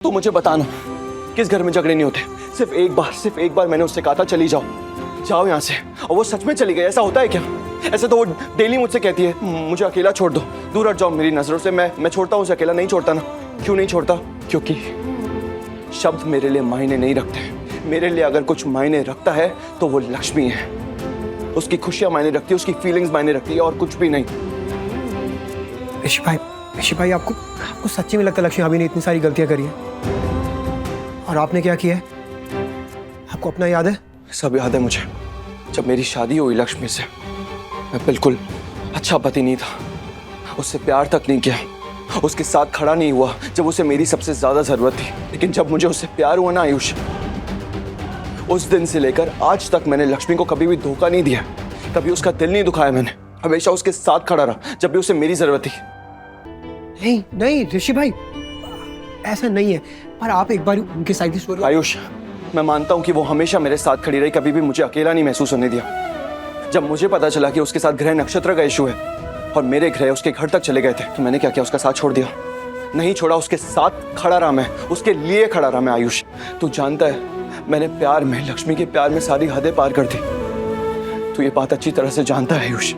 तो मुझे बताना, किस घर में झगड़े नहीं होते? सिर्फ एक बार मैंने उससे कहा था चली जाओ, जाओ यहाँ से, और वो सच में चली गई। ऐसा होता है क्या? ऐसे तो वो डेली मुझसे कहती है मुझे अकेला छोड़ दो, दूर हट जाओ मेरी नजरों से। मैं छोड़ता हूँ उसे अकेला? नहीं छोड़ता ना। क्यों नहीं छोड़ता? क्योंकि शब्द मेरे लिए मायने नहीं रखते। मेरे लिए अगर कुछ मायने रखता है तो वो लक्ष्मी है। उसकी खुशियां मायने रखती है, उसकी फीलिंग्स मायने रखती है, और कुछ भी नहीं। ऋषि भाई, आपको सच्ची में लगता है लक्ष्मी भाभी ने इतनी सारी गलतियां करी है? और आपने क्या किया है? आपको अपना याद है? सब याद है मुझे। जब मेरी शादी हुई लक्ष्मी से, मैं बिल्कुल अच्छा पति नहीं था। उससे प्यार तक नहीं किया, उसके साथ खड़ा नहीं हुआ जब उसे मेरी सबसे ज्यादा जरूरत थी। लेकिन जब मुझे उससे प्यार हुआ ना आयुष, उस दिन से लेकर आज तक मैंने लक्ष्मी को कभी भी धोखा नहीं दिया, कभी उसका दिल नहीं दुखाया। मैंने हमेशा उसके साथ खड़ा रहा जब भी उसे मेरी जरूरत थी। नहीं ऋषि भाई, ऐसा नहीं है। पर आप एक बार उनके साइड से सोचो। आयुष, मैं मानता हूं कि वो हमेशा मेरे साथ खड़ी रही, कभी भी मुझे अकेला नहीं महसूस होने दिया। जब मुझे पता चला कि उसके साथ ग्रह नक्षत्र का इशू है और मेरे ग्रह उसके घर तक चले गए थे, तो मैंने क्या किया? उसका साथ छोड़ दिया। नहीं छोड़ा, उसके साथ खड़ा रहा मैं, उसके लिए खड़ा रहा मैं। आयुष, तू जानता है मैंने प्यार में, लक्ष्मी के प्यार में सारी हदें पार कर दी। तू ये बात अच्छी तरह से जानता है आयुष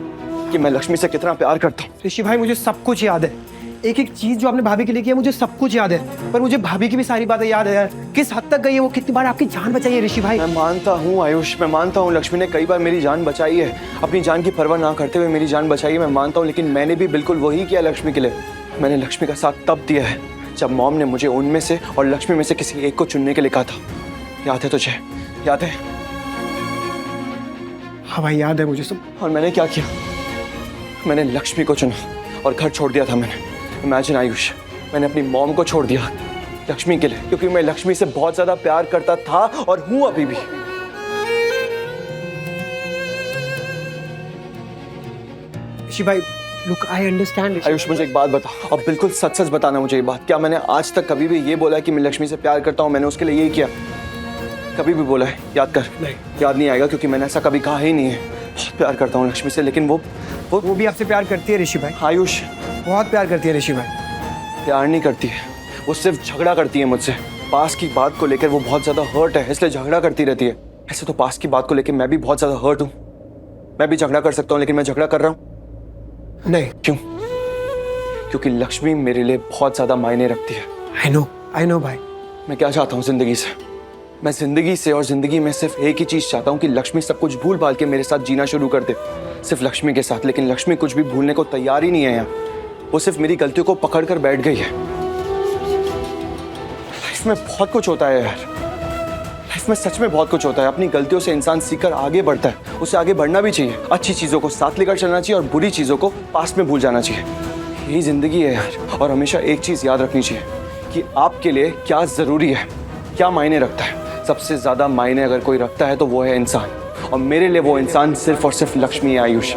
कि मैं लक्ष्मी से कितना प्यार करता हूँ। ऋषि भाई, मुझे सब कुछ याद है। एक एक चीज जो आपने भाभी के लिए किया, मुझे सब कुछ याद है। पर मुझे भाभी की भी सारी बातें याद है यार। किस हद तक गई है वो, कितनी बार आपकी जान बचाई है ऋषि भाई। मैं मानता हूँ आयुष, मैं मानता हूँ लक्ष्मी ने कई बार मेरी जान बचाई है, अपनी जान की परवाह ना करते हुए मेरी जान बचाई है, मैं मानता हूँ। लेकिन मैंने भी बिल्कुल वही किया लक्ष्मी के लिए। मैंने लक्ष्मी का साथ तब दिया है जब मॉम ने मुझे उनमें से और लक्ष्मी में से किसी एक को चुनने के लिए कहा था। याद है तुझे? याद है? हाँ भाई, याद है मुझे सब। और मैंने क्या किया? मैंने लक्ष्मी को चुना और घर छोड़ दिया था मैंने। इमेजिन आयुष, मैंने अपनी मॉम को छोड़ दिया लक्ष्मी के लिए, क्योंकि मैं लक्ष्मी से बहुत ज्यादा प्यार करता था और हूं अभी भी। ऋषि भाई, लुक, आई अंडरस्टैंड। आयुष, मुझे एक बात बता, अब बिल्कुल सच सच बताना मुझे ये बात। क्या मैंने आज तक कभी भी ये बोला है कि मैं लक्ष्मी से प्यार करता हूँ? मैंने उसके लिए यही किया? कभी भी बोला है? याद कर। नहीं। याद नहीं आएगा, क्योंकि मैंने ऐसा कभी कहा ही नहीं है। बहुत प्यार करता हूँ लक्ष्मी से, लेकिन वो भी आपसे प्यार करती है ऋषि भाई। आयुष, बहुत प्यार करती है ऋषि भाई। प्यार नहीं करती है, वो सिर्फ झगड़ा करती है मुझसे। पास की बात को लेकर वो बहुत ज्यादा हर्ट है, इसलिए झगड़ा करती रहती है। ऐसे तो पास की बात को लेकर मैं भी बहुत ज्यादा हर्ट हूँ। मैं भी झगड़ा कर सकता हूँ, लेकिन मैं झगड़ा कर रहा हूँ नहीं। क्यों? क्योंकि लक्ष्मी मेरे लिए बहुत ज्यादा मायने रखती है। आई नो भाई। मैं क्या चाहता हूँ जिंदगी से? मैं जिंदगी से और जिंदगी में सिर्फ एक ही चीज चाहता हूँ कि लक्ष्मी सब कुछ भूल भाल के मेरे साथ जीना शुरू कर दे, सिर्फ लक्ष्मी के साथ। लेकिन लक्ष्मी कुछ भी भूलने को तैयार ही नहीं है यार। वो सिर्फ मेरी गलतियों को पकड़ कर बैठ गई है। लाइफ में बहुत कुछ होता है यार, लाइफ में सच में बहुत कुछ होता है। अपनी गलतियों से इंसान सीखकर आगे बढ़ता है, उसे आगे बढ़ना भी चाहिए। अच्छी चीजों को साथ लेकर चलना चाहिए और बुरी चीजों को पास में भूल जाना चाहिए। यही जिंदगी है यार। और हमेशा एक चीज याद रखनी चाहिए कि आपके लिए क्या जरूरी है, क्या मायने रखता है। सबसे ज्यादा मायने अगर कोई रखता है तो वो है इंसान, और मेरे लिए वो इंसान सिर्फ और सिर्फ लक्ष्मी है आयुष।